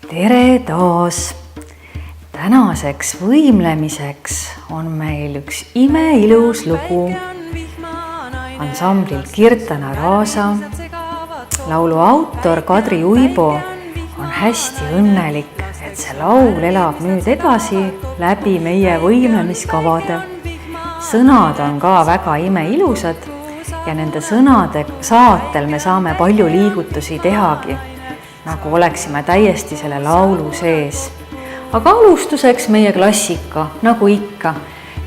Tere taas! Tänaseks võimlemiseks on meil üks imeilus lugu ansamblil Kirtana Raasa. Laulu autor Kadri Uibo on hästi õnnelik, et see laul elab nüüd edasi läbi meie võimlemiskavade. Sõnad on ka väga imeilusad ja nende sõnade saatel me saame palju liigutusi tehagi, nagu oleksime täiesti selle laulu sees. Aga alustuseks meie klassika, nagu ikka,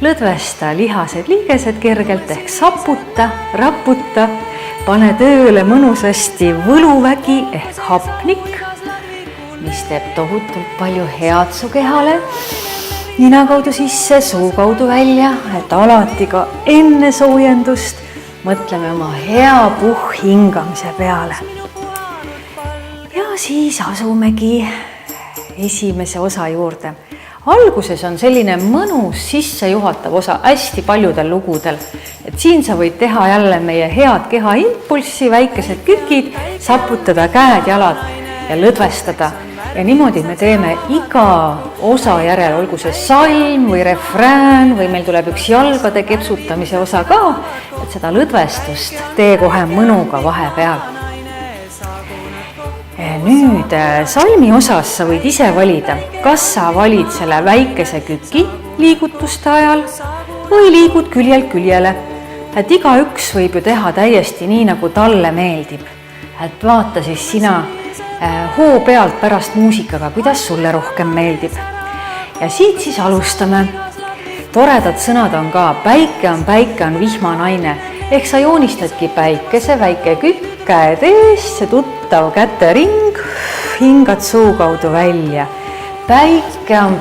lõdvesta lihased liigesed kergelt ehk saputa, raputa, pane tööle mõnusasti võluvägi ehk hapnik, mis teeb tohutult palju head su kehale, nina kaudu sisse, suu kaudu välja, et alati ka enne soojendust mõtleme oma hea puhhingamise peale. Ja siis asumegi esimese osa juurde. Alguses on selline mõnus sissejuhatav osa hästi paljudel lugudel. Et siin sa võid teha jälle meie head keha impulssi, väikesed kükid, saputada käed, jalad ja lõdvestada. Ja niimoodi me teeme iga osa järel, olgu see salm või refrään või meil tuleb üks jalgade kepsutamise osa ka, et seda lõdvestust tee kohe mõnuga vahepeal. Nüüd salmi osas sa võid ise valida, kas sa valid selle väikese küki liigutuste ajal või liigud küljelt küljele. Et igaüks võib ju teha täiesti nii, nagu talle meeldib. Et vaata siis sina hoo pealt pärast muusikaga, kuidas sulle rohkem meeldib. Ja siit siis alustame. Toredad sõnad on ka, päike on vihmanaine. Ehk sa joonistadki päikese, väike kükk, käed ees, see tuttav kätering, hingad suu kaudu välja. Päike on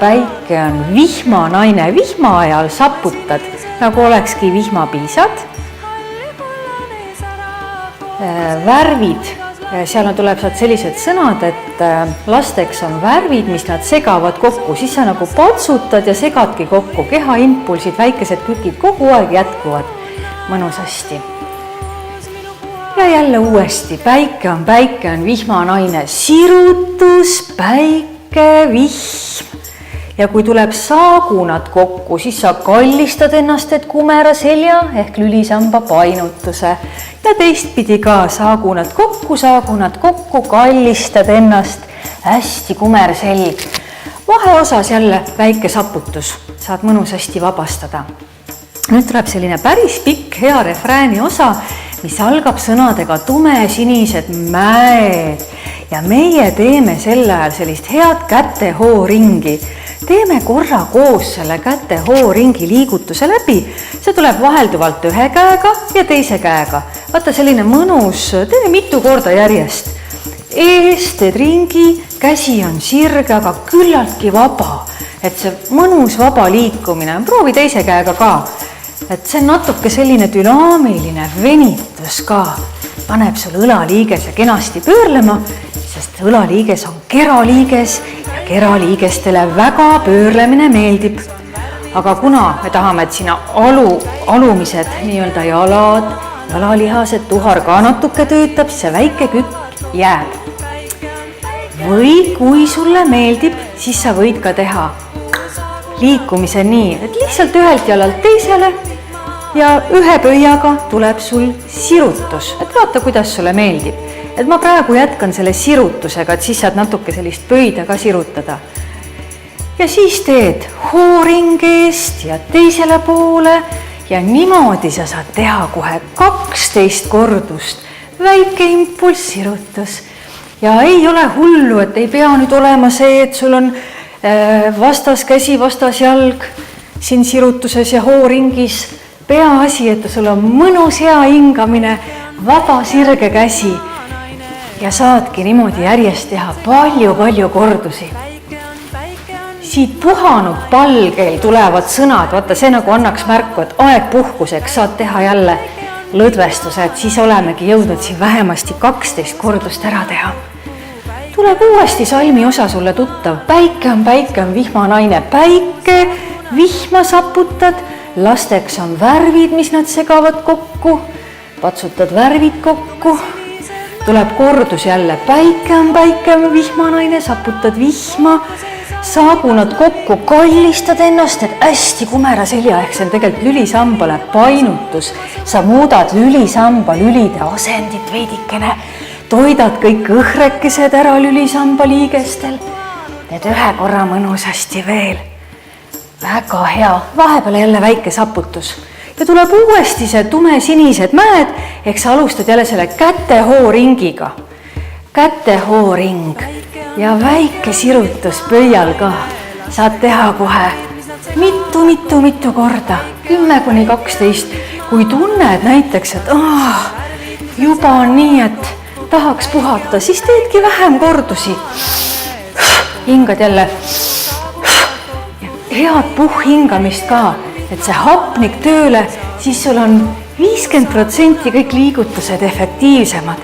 vihmanaine, vihma ajal saputad, nagu olekski vihmapiisad. Värvid, seal tuleb sellised sõnad, et lasteks on värvid, mis nad segavad kokku, siis sa nagu patsutad ja segadki kokku, keha impulsid, väikesed kükid kogu aeg jätkuvad mõnusasti. Ja jälle uuesti, päike on vihmanaine, sirutus, päike, vihm. Ja kui tuleb saagunad kokku, siis sa kallistad ennast, et kumera selja ehk lülisamba painutuse. Ja teistpidi ka saagunad kokku, kallistad ennast, hästi kumer selg. Vaheosas jälle väike saputus, saad mõnusasti vabastada. Nüüd tuleb selline päris pikk hea refrääni osa, mis algab sõnadega tumesinised mäed. Ja meie teeme sel ajal sellist head kätehooringi. Teeme korra koos selle kätehooringi liigutuse läbi. See tuleb vahelduvalt ühe käega ja teise käega. Vaata selline mõnus, tee mitu korda järjest. Ees teed ringi, käsi on sirge, aga küllaltki vaba. Et see mõnus vaba liikumine, proovi teise käega ka. Et see on natuke selline dünaamiline venitus ka. Paneb sul õlaliigese kenasti pöörlema, sest õlaliiges on keraliiges ja keraliigestele väga pöörlemine meeldib. Aga kuna me tahame, et sina alumised nii-öelda jalad, jalalihased, tuhar ka natuke töötab, see väike kükk jääb. Või kui sulle meeldib, siis sa võid ka teha liikumise nii, et lihtsalt ühelt jalalt teisele ja ühe pöiaga tuleb sul sirutus. Et vaata, kuidas sulle meeldib. Et ma praegu jätkan selle sirutusega, et siis saad natuke sellist pöida ka sirutada. Ja siis teed hooring eest ja teisele poole ja niimoodi sa saad teha kohe 12 kordust. Väike impulss sirutus. Ja ei ole hullu, et ei pea nüüd olema see, et sul on vastas käsi, vastas jalg siin sirutuses ja hooringis. Peaasi, et sul on mõnus hea hingamine, vaba sirge käsi ja saadki niimoodi järjest teha palju kordusi. Siit puhanud palgel tulevad sõnad, vaata see nagu annaks märku, et aeg puhkuseks saad teha jälle lõdvestuse, et siis olemegi jõudnud siin vähemasti 12 kordust ära teha. Tuleb uuesti salmi osa sulle tuttav. Päike on vihmanaine. Päike, vihma saputad, lasteks on värvid, mis nad segavad kokku. Patsutad värvid kokku. tuleb kordus jälle, päike on vihmanaine, saputad vihma, saagunad kokku, kallistad ennast, et hästi kumera selja, ehk see on tegelikult lülisambale painutus. Sa muudad lülisamba lülide asendit veidikene, toidad kõik õhrekesed ära lülisamba liigestel. Need ühe korra mõnusasti veel. Väga hea, vahepeal jälle väike saputus. Ja tuleb uuesti see tumesinised mäed, ehk sa alustad jälle selle kätehooringiga. Kätehooring ja väike sirutus pöial ka. Saad teha kohe mitu korda, 10–12. Kui tunned näiteks, et juba on nii, et tahaks puhata, siis teedki vähem kordusi. Hingad jälle head puhhingamist ka, et see hapnik tööle, siis sul on 50% kõik liigutused efektiivsemad.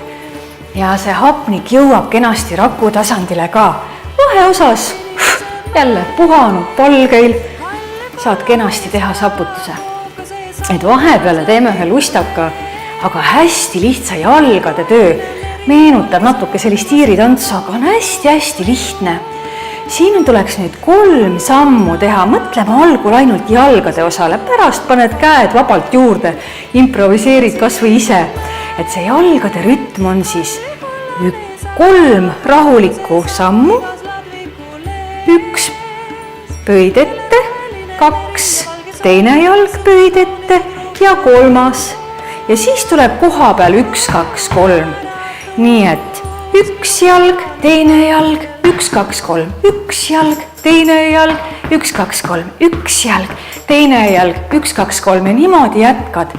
Ja see hapnik jõuab kenasti raku tasandile ka. Vaheosas jälle puhanud palgeil saad kenasti teha saputuse. Et vahepeale teeme ühe lustaka, aga hästi lihtsa jalgade töö. Meenutab natuke sellist iiritantsu, aga on hästi lihtne. Siin tuleks nüüd 3 sammu teha, mõtleme algul ainult jalgade osale, pärast paned käed vabalt juurde, improviseerid kas või ise, et see jalgade rütm on siis 3 rahulikku sammu, 1 pöid ette, 2 teine jalg pöid ette ja 3. Ja siis tuleb koha peal 1, 2, 3. Nii et 1 jalg, teine jalg, 1, 2, 3, 1 jalg, teine jalg, 1, 2, 3, 1 jalg, teine jalg, 1, 2, 3 ja niimoodi jätkad.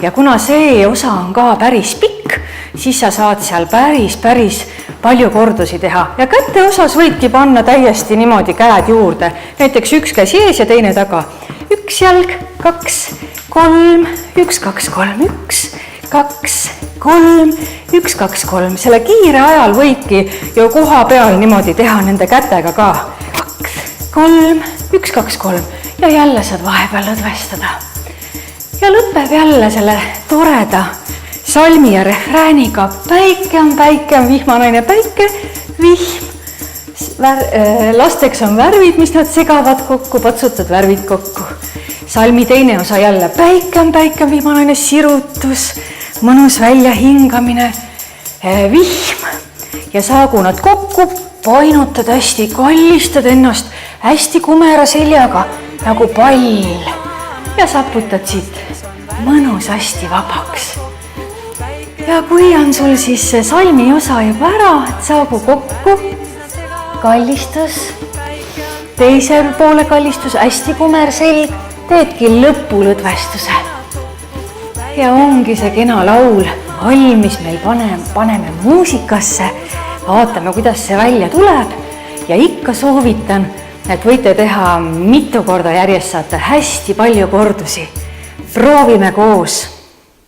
Ja kuna see osa on ka päris pikk, siis sa saad seal päris palju kordusi teha. Ja käte osas võidki panna täiesti niimoodi käed juurde. Näiteks 1 käsi ees ja teine taga. 1 jalg, 2, 3, 1, 2, 3, 1, 2, 3, 1, 2, 3. Selle kiire ajal võidki ju koha peal niimoodi teha nende kätega ka. 2, 3, 1, 2, 3 ja jälle saad vahepeal lõdvestada. Ja lõpeb jälle selle toreda salmi ja refrääniga. Päike on vihmanaine, päike, vihm. Lasteks on värvid, mis nad segavad kokku, patsutad värvid kokku. Salmi teine osa jälle, päike on vihmanaine, sirutus, mõnus välja hingamine, vihm ja saagunad kokku, painutad hästi, kallistad ennast hästi kumera seljaga nagu pall ja saputad siit mõnus hästi vabaks. Ja kui on sul siis see salmi osa juba ära, et saagu kokku, kallistus, teise poole kallistus, hästi kumer selg, teedki lõpulõdvestuse. Ja ongi see kena laul valmis meil paneme muusikasse, vaatame, kuidas see välja tuleb ja ikka soovitan, et võite teha mitu korda järjest, saate hästi palju kordusi. Proovime koos.